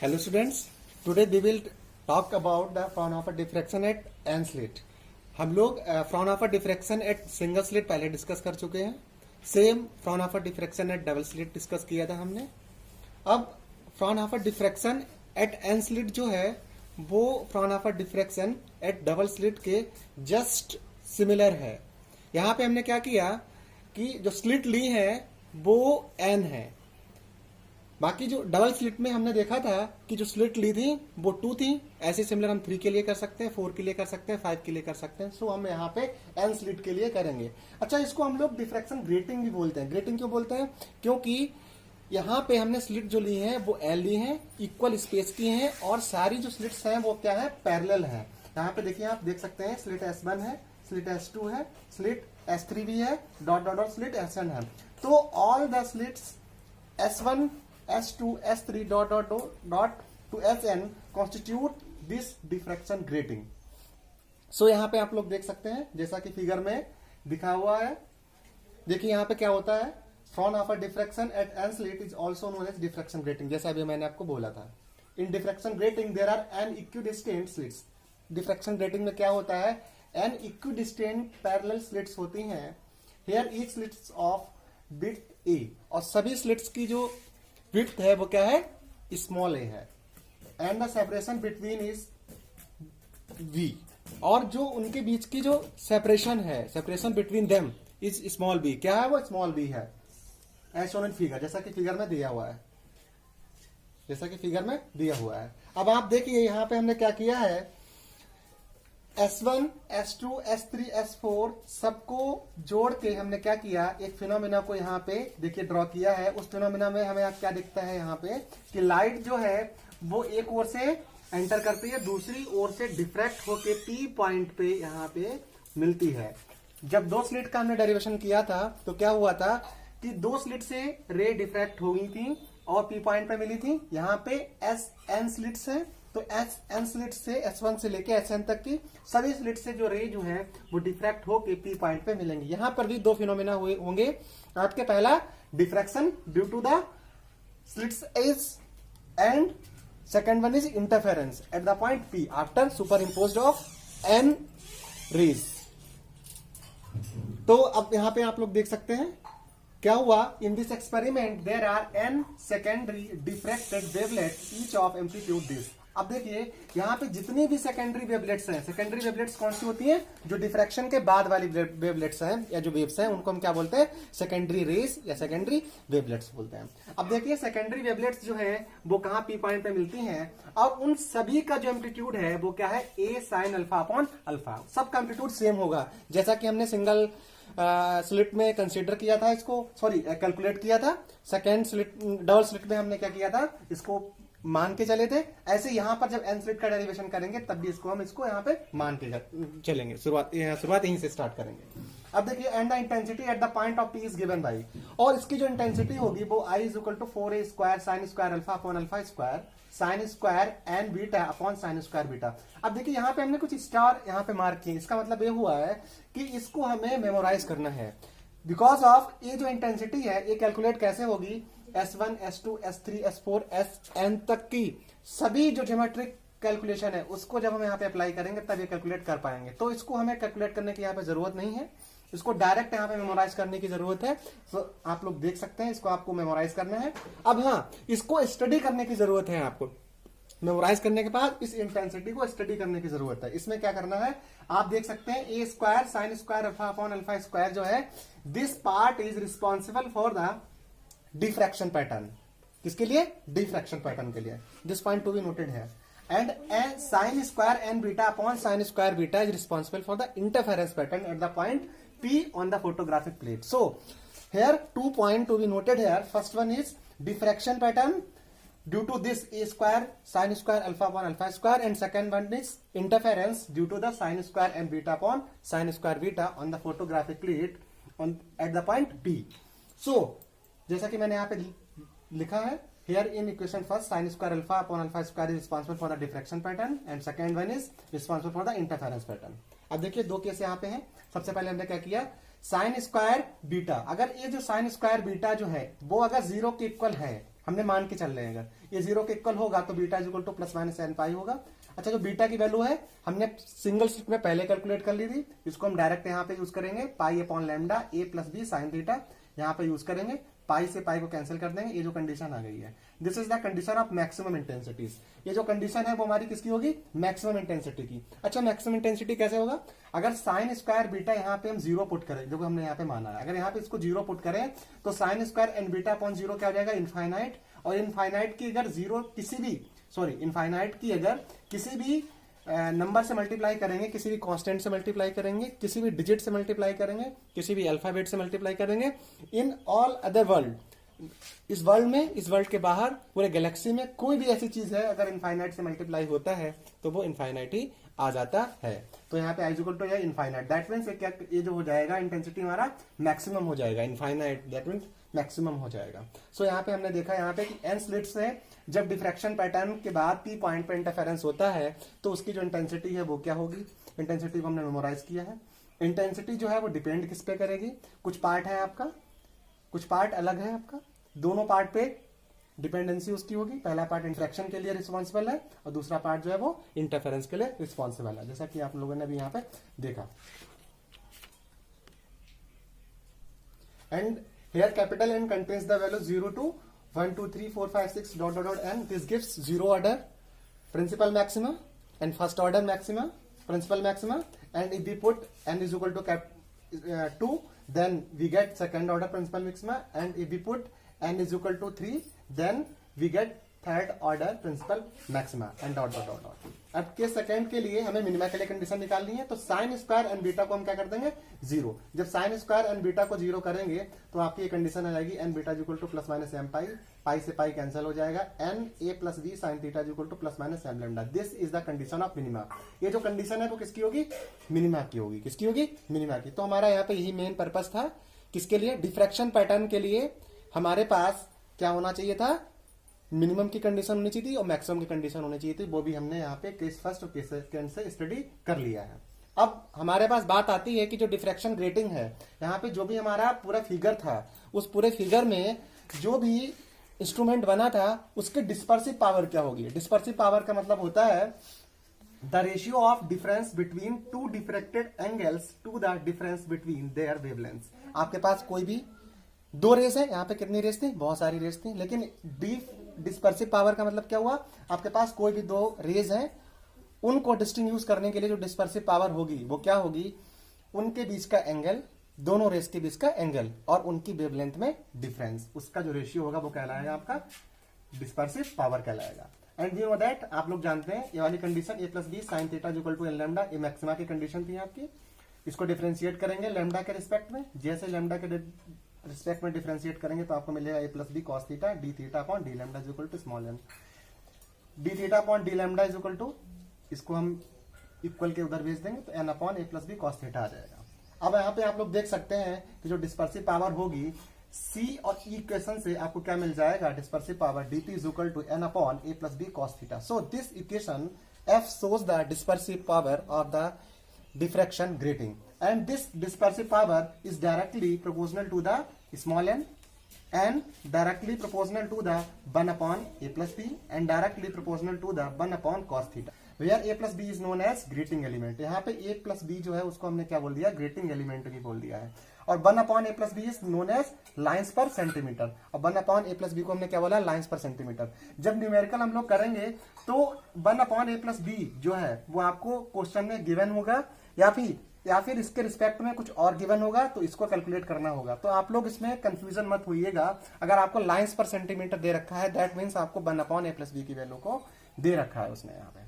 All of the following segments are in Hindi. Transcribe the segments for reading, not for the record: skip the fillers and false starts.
Hello students, today we will talk about the Fraunhofer diffraction at n slit. हम लोग Fraunhofer diffraction at single slit पहले डिस्कस कर चुके हैं. Same Fraunhofer diffraction at double slit discuss किया था हमने. अब Fraunhofer diffraction at N slit जो है वो Fraunhofer diffraction at double slit के जस्ट सिमिलर है. यहाँ पे हमने क्या किया कि जो स्लिट ली है वो एन है. बाकी जो डबल स्लिट में हमने देखा था कि जो स्लिट ली थी वो 2 थी. ऐसे सिमिलर हम 3 के लिए कर सकते हैं, 4 के लिए कर सकते हैं, 5 के लिए कर सकते हैं. सो हम यहाँ पे एन स्लिट के लिए करेंगे. अच्छा, इसको हम लोग डिफ्रैक्शन ग्रेटिंग भी बोलते हैं. ग्रेटिंग क्यों बोलते हैं? क्योंकि यहाँ पे हमने स्लिट जो ली है वो एल ली है, इक्वल स्पेस की है और सारी जो स्लिट्स हैं वो क्या है, पैरेलल है. यहाँ पे देखिए, आप देख सकते हैं स्लिट S1 है, स्लिट S2 है, स्लिट S3 भी है, dot dot dot slit S1 है. तो all the slits S1 S2 S3 dot dot dot to Sn constitute this diffraction grating. So यहाँ पे आप लोग देख सकते हैं जैसा कि फिगर में दिखा हुआ है. देखिए यहाँ पे क्या होता है, Fraunhofer diffraction at n slit is also known as diffraction grating. जैसा अभी मैंने आपको बोला था. In diffraction grating there are n equidistant slits. Diffraction grating में क्या होता है, n equidistant parallel slits होती हैं. Here each slits of width a और सभी slits की जो विड्थ है वो क्या है, स्मॉल ए है. And the separation between is v और जो उनके बीच की जो सेपरेशन है, separation between them is small b. क्या है वो, स्मॉल b है. एज शोन इन फिगर, जैसा कि फिगर में दिया हुआ है, जैसा कि फिगर में दिया हुआ है. अब आप देखिए यहाँ पे हमने क्या किया है, S1, S2, S3, S4 सबको जोड़ के हमने क्या किया, एक फिनोमिना को यहाँ पे देखिए ड्रॉ किया है. उस फिनोमिना में हमें क्या दिखता है यहाँ पे कि लाइट जो है वो एक ओर से एंटर करती है, दूसरी ओर से डिफ्रैक्ट होके P पॉइंट पे यहाँ पे मिलती है. जब दो स्लिट का हमने डेरिवेशन किया था तो क्या हुआ था कि दो स्लिट से रे डिफ्रैक्ट हो गई थी और P पॉइंट पे मिली थी. यहाँ पे SN स्लिट्स है तो एन स्लिट से S1 से लेके SN तक की सभी स्लिट से जो रे जो है वो डिफ्रैक्ट होके P पॉइंट पे मिलेंगे. यहां पर भी दो फिनोमिना हुए होंगे आपके. पहला diffraction due to the slits edge and second one is interference at the point P after superimposed of N rays. तो अब यहां पे आप लोग देख सकते हैं क्या हुआ. In this experiment there are n secondary diffracted wavelets each of amplitude this. अब देखिए यहाँ पे जितनी भी सेकेंडरी वेवलेट्स हैं, सेकेंडरी वेवलेट्स कौन सी होती हैं, जो डिफ्रैक्शन के बाद वाली वेवलेट्स हैं या जो वेव्स हैं उनको हम क्या बोलते हैं, सेकेंडरी रेज या सेकेंडरी वेवलेट्स बोलते हैं. अब देखिए सेकेंडरी वेवलेट्स जो है वो कहाँ P पॉइंट पे मिलती हैं और उन सभी का जो एम्पलीट्यूड है वो क्या है, A sin alpha upon alpha. सबका एम्पलीट्यूड सेम होगा जैसा कि हमने सिंगल स्लिट में कंसीडर किया था, इसको सॉरी कैलकुलेट किया था. सेकेंड स्लिट, डबल स्लिट में हमने क्या किया था, इसको मान के चले थे. ऐसे यहां पर जब एन स्लिट का डेरिवेशन करेंगे तब भी हम इसको यहाँ पे मान के चलेंगे. शुरुआत यहीं से स्टार्ट करेंगे. अब देखिए and the intensity at the point of P is given by, और इसकी जो इंटेंसिटी होगी वो I is equal to 4a square sine square alpha upon alpha square sine square N beta upon sine square beta. अब देखिए यहाँ पे हमने कुछ स्टार यहाँ पे मार्क किए. इसका मतलब ये हुआ है कि इसको हमें मेमोराइज करना है. बिकॉज ऑफ ये जो इंटेंसिटी है ये कैलकुलेट कैसे होगी, S1, S2, S3, S4, Sn तक की सभी जो ज्योमेट्रिक कैलकुलेशन है उसको जब हम यहाँ पे अप्लाई करेंगे तब ये कैलकुलेट कर पाएंगे. तो इसको हमें कैलकुलेट करने की यहाँ पे जरूरत नहीं है, इसको डायरेक्ट यहाँ पे मेमोराइज करने की जरूरत है. तो आप लोग देख सकते हैं इसको आपको मेमोराइज करना है. अब हाँ, इसको स्टडी करने की जरूरत है. आपको मेमोराइज करने के बाद इस इंटेंसिटी को स्टडी करने की जरूरत है. इसमें क्या करना है, आप देख सकते हैं A square sine square alpha upon alpha square जो है, this part is responsible for the diffraction pattern. किसके लिए, डिफ्रैक्शन पैटर्न के लिए. This point to be noted है. And sine square N beta upon sine square beta is responsible for the interference pattern at the point P on the photographic plate. So here 2 points to be noted here. First one is diffraction pattern due to this A square sin square alpha upon alpha square, and second one is interference due to the sin square and beta upon sin square beta on the photographic plate on at the point P. So जैसा कि मैंने यहाँ पे लिखा है, here in equation first sin square alpha upon alpha square is responsible for the diffraction pattern and second one is responsible for the interference pattern. अब देखिए दो केस यहाँ पे हैं. सबसे पहले हमने क्या किया, साइन स्क्वायर बीटा, अगर ये जो साइन स्क्वायर बीटा जो है वो अगर 0 के इक्वल है हमने मान के चल रहे हैं, अगर ये 0 के इक्वल होगा तो beta is equal to plus minus n पाई होगा। अच्छा, जो बीटा की वैल्यू है हमने सिंगल स्लिट में पहले कैलकुलेट कर ली थी, इसको हम डायरेक्ट यहाँ पे यूज करेंगे, pi upon lambda a plus B sine theta, यहाँ पे यूज करेंगे, पाई से पाई को कैंसिल कर देंगे, ये जो कंडीशन आ गई है, this is the condition of maximum intensities. ये जो कंडीशन है वो हमारी किसकी होगी, मैक्सिमम इंटेंसिटी की। अच्छा, मैक्सिमम इंटेंसिटी कैसे होगा, अगर साइन स्क्वायर बीटा यहाँ पे हम 0 पुट करें, देखो हमने यहाँ पे माना है, अगर यहाँ पे इसको 0 पुट करें तो sine square N beta upon 0 क्या हो जाएगा, इनफाइनाइट। और इनफाइनाइट की अगर इनफाइनाइट की अगर किसी भी नंबर से मल्टीप्लाई करेंगे, किसी भी कांस्टेंट से मल्टीप्लाई करेंगे, किसी भी डिजिट से मल्टीप्लाई करेंगे, किसी भी अल्फाबेट से मल्टीप्लाई करेंगे, इन ऑल अदर वर्ल्ड, इस वर्ल्ड में, इस वर्ल्ड के बाहर पूरे गैलेक्सी में कोई भी ऐसी चीज है अगर इनफाइनाइट से मल्टीप्लाई होता है तो वो इनफाइनाइट ही आ जाता है। तो यहाँ पे equal to infinite, that means क्या, ये जो हो जाएगा इंटेंसिटी हमारा मैक्सिमम हो जाएगा, इनफाइनाइट दैट मीन्स मैक्सिमम हो जाएगा। सो यहाँ पे हमने देखा यहाँ पे कि n स्लिट्स है, जब डिफ्रैक्शन पैटर्न के बाद p पॉइंट पे इंटरफेरेंस होता है तो उसकी जो इंटेंसिटी है वो क्या होगी, इंटेंसिटी को हमने मेमोराइज किया है। इंटेंसिटी जो है वो डिपेंड किस पे करेगी, कुछ पार्ट है आपका, कुछ पार्ट अलग है आपका, दोनों पार्ट पे डिपेंडेंसी उसकी होगी। पहला पार्ट इंटरेक्शन के लिए रिस्पॉन्सिबल है और दूसरा पार्ट जो है वो इंटरफेरेंस के लिए रिस्पॉन्सिबल है, जैसा कि आप लोगों ने भी यहाँ पे देखा। And here capital N contains the value 0 to 1 2 3 4 5 6 dot dot dot n. This gives 0 order principal maxima and first order maxima, principal maxima, and if we put n is equal to 2, then we get second order principal maxima, and if we put n is equal to 3, then we get third order principal maxima and dot dot dot dot. अब के सेकंड के लिए हमें मिनिमा के लिए कंडीशन निकालनी है, तो साइन स्क्वायर एन बीटा को हम क्या कर देंगे, 0। जब साइन स्क्वायर एन बीटा को 0 करेंगे तो आपकी ये कंडीशन आ जाएगी, N beta equal to plus minus M pi, pi से पाई कैंसिल हो जाएगा, N A plus B sine theta equal to plus minus M lambda. This is the condition of minima. ये जो कंडीशन है वो किसकी होगी, मिनिमा की होगी। किसकी होगी, मिनिमा की। तो हमारा यहाँ पे यही मेन पर्पस था, किसके लिए, डिफ्रैक्शन पैटर्न के लिए हमारे पास क्या होना चाहिए था, मिनिमम की कंडीशन होनी चाहिए थी और मैक्सिमम की कंडीशन होनी चाहिए थी। वो भी हमने यहाँ पे केस फर्स्ट और केस सेकंड से स्टडी कर लिया है। अब हमारे पास बात आती है कि जो डिफ्रैक्शन ग्रेटिंग है, यहाँ पे जो भी हमारा पूरा फिगर था, उस पूरे फिगर में जो भी इंस्ट्रूमेंट बना था उसके डिस्पर्सिव पावर क्या होगी। डिस्पर्सिव पावर का मतलब होता है the ratio of difference between two diffracted angles to the difference between their wavelengths. आपके पास कोई भी दो रेस है, यहाँ पे कितनी रेस थी, बहुत सारी रेस थी, लेकिन डिस्पर्सिव पावर का मतलब क्या हुआ, आपके पास कोई भी दो रेज हैं, उनको डिस्टिंग्विश करने के लिए जो डिस्पर्सिव पावर होगी वो क्या होगी, उनके बीच का एंगल, दोनों रेस के बीच का एंगल और उनकी वेवलेंथ में डिफरेंस, उसका जो रेशियो होगा वो कहलाएगा आपका डिस्पर्सिव पावर कहलाएगा। एंड यू नो दैट, आप लोग जानते हैं ये वाली condition A plus B sine theta equal to N lambda, ये मैक्सिमा की कंडीशन थी आपकी। इसको डिफरेंशिएट करेंगे लैम्डा के रिस्पेक्ट में, जैसे लैम्डा के रिस्पेक्ट में डिफरेंशिएट करेंगे तो आपको मिलेगा A plus B cos theta D theta upon D lambda is equal to small M, D theta upon D lambda is equal to, इसको हम इक्वल के उधर भेज देंगे तो N upon A plus B cos theta आ जाएगा। अब यहाँ पे आप लोग देख सकते हैं कि जो डिस्पर्सिव पावर होगी सी और ई इक्वेशन से आपको क्या मिल जाएगा, dispersive power D P is equal to N upon A plus B cos theta. So this equation F shows the dispersive power of the diffraction grating, and this dispersive power is directly proportional to the small n and directly proportional to the 1 upon a plus b and directly proportional to the 1 upon cos theta, where a plus b is known as grating element। यहाँ पे a plus b जो है उसको हमने क्या बोल दिया, grating element भी बोल दिया है। और 1 upon a plus b is known as lines per centimeter, और 1 upon a plus b को हमने क्या बोला, lines per centimeter। जब न्यूमेरिकल हम लोग करेंगे तो 1 upon a plus b जो है वो आपको क्वेश्चन में गिवन होगा या फिर इसके रिस्पेक्ट में कुछ और गिवन होगा, तो इसको कैलकुलेट करना होगा। तो आप लोग इसमें कंफ्यूजन मत होइएगा। अगर आपको लाइंस पर सेंटीमीटर दे रखा है दैट मीन्स आपको 1 अपॉन ए प्लस बी की वैल्यू को दे रखा है उसने यहाँ पे।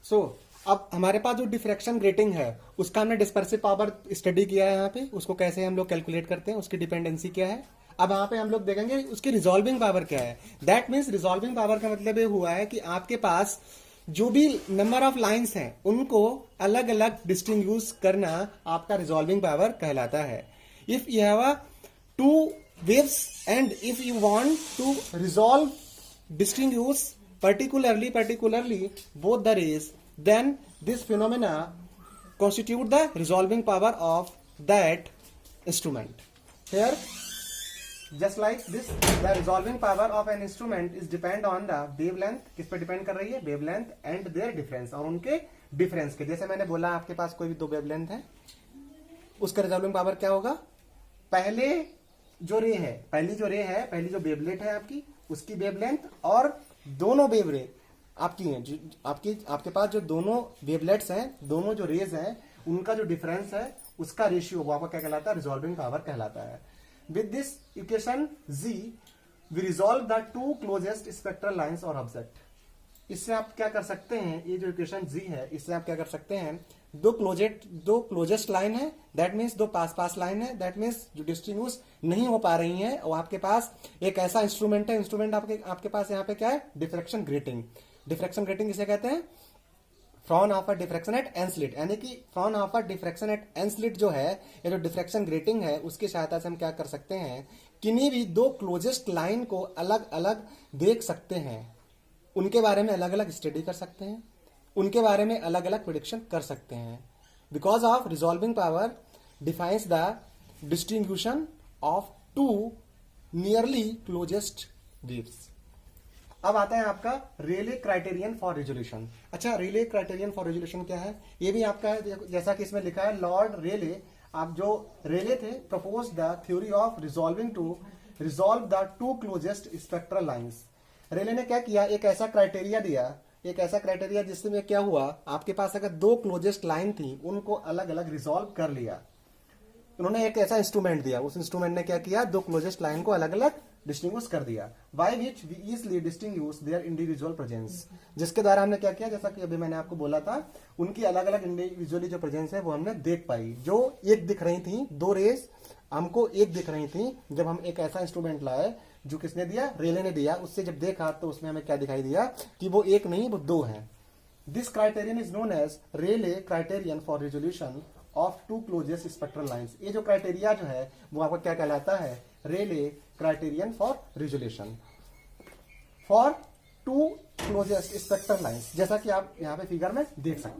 सो अब हमारे पास जो डिफ्रैक्शन ग्रेटिंग है उसका हमने डिस्पर्सिव पावर स्टडी किया है यहाँ पे, उसको कैसे हम लोग कैलकुलेट करते हैं, उसकी डिपेंडेंसी क्या है। अब यहाँ पे हम लोग देखेंगे उसकी रिजॉल्विंग पावर क्या है। दैट मीन्स रिजॉल्विंग पावर का मतलब ये हुआ है कि आपके पास जो भी नंबर ऑफ लाइंस हैं उनको अलग अलग डिस्टिंग्विश करना आपका रिजॉल्विंग पावर कहलाता है। If you have two waves and if you want to resolve distinguish particularly both the rays, then this phenomena constitute the resolving power of that instrument. Here just like this the resolving power of an instrument is depend on the wavelength, किस पे डिपेंड कर रही है, वेवलेंथ एंड देयर डिफरेंस, और उनके डिफरेंस के। जैसे मैंने बोला आपके पास कोई भी दो वेवलेंथ है, उसका रिजॉल्विंग पावर क्या होगा, पहले जो रे है, पहली जो वेवलेट है आपकी, उसकी वेवलेंथ और दोनों वेवलेट आपकी हैं, जो आपके पास जो दोनों वेवलेट्स हैं, दोनों जो रेज हैं, उनका जो डिफरेंस है उसका रेशियो वो आपका क्या कहलाता है, रिजॉल्विंग पावर कहलाता है। With this equation G we resolve the two closest spectral lines और ऑब्जेक्ट। इससे आप क्या कर सकते हैं, ये जो इक्वेशन जी है, इससे आप क्या कर सकते हैं, दो क्लोजेस्ट लाइन है, दैट मीन्स दो पास लाइन है, दैट मीन्स जो डिस्टिंग्विश नहीं हो पा रही है, और आपके पास एक ऐसा इंस्ट्रूमेंट है, इंस्ट्रूमेंट आपके पास यहाँ पे क्या है, डिफ्रैक्शन ग्रेटिंग। डिफ्रैक्शन ग्रेटिंग किसे कहते हैं, Fraunhofer diffraction at N slit, यानी कि Fraunhofer diffraction at N slit जो है, ये जो डिफ्रैक्शन ग्रेटिंग है, उसकी सहायता से हम क्या कर सकते हैं, किन्हीं भी दो क्लोजेस्ट लाइन को अलग अलग देख सकते हैं, उनके बारे में अलग अलग स्टडी कर सकते हैं, उनके बारे में अलग अलग प्रिडिक्शन कर सकते हैं। Because of resolving power defines the distinction of two nearly closest waves. अब आता है आपका रेले क्राइटेरियन फॉर रेजोल्यूशन। अच्छा, रेले क्राइटेरियन फॉर रेजोल्यूशन क्या है, ये भी आपका है, जैसा कि इसमें लिखा है, लॉर्ड रेले, आप जो रेले थे, propose the theory of resolving to resolve the two closest spectral lines. Rayleigh ने क्या किया, एक ऐसा क्राइटेरिया जिसमें क्या हुआ, आपके पास अगर दो क्लोजेस्ट लाइन थी, उनको अलग अलग रिजॉल्व कर लिया। उन्होंने एक ऐसा इंस्ट्रूमेंट दिया, उस इंस्ट्रूमेंट ने क्या किया, दो क्लोजेस्ट लाइन को अलग अलग डिस्टिंग्विश कर दिया, by which we easily distinguish their individual presence, जिसके द्वारा हमने क्या किया, जैसा कि अभी मैंने आपको बोला था, उनकी अलग अलग इंडिविजुअली जो प्रेजेंस है वो हमने देख पाई। जो एक दिख रही थी, दो रेस हमको एक दिख रही थी, जब हम एक ऐसा इंस्ट्रूमेंट लाए जो किसने दिया, रेले ने दिया, उससे जब देखा तो उसमें हमें क्या दिखाई दिया कि वो एक नहीं वो दो है। This criterion is known as Rayleigh criterion for resolution of two closest spectral lines. ये जो क्राइटेरिया जो है वो आपका क्या कहलाता है, Rayleigh criterion for resolution for two closest spectral lines, जैसा कि आप यहाँ पे फिगर में देख सकते हैं।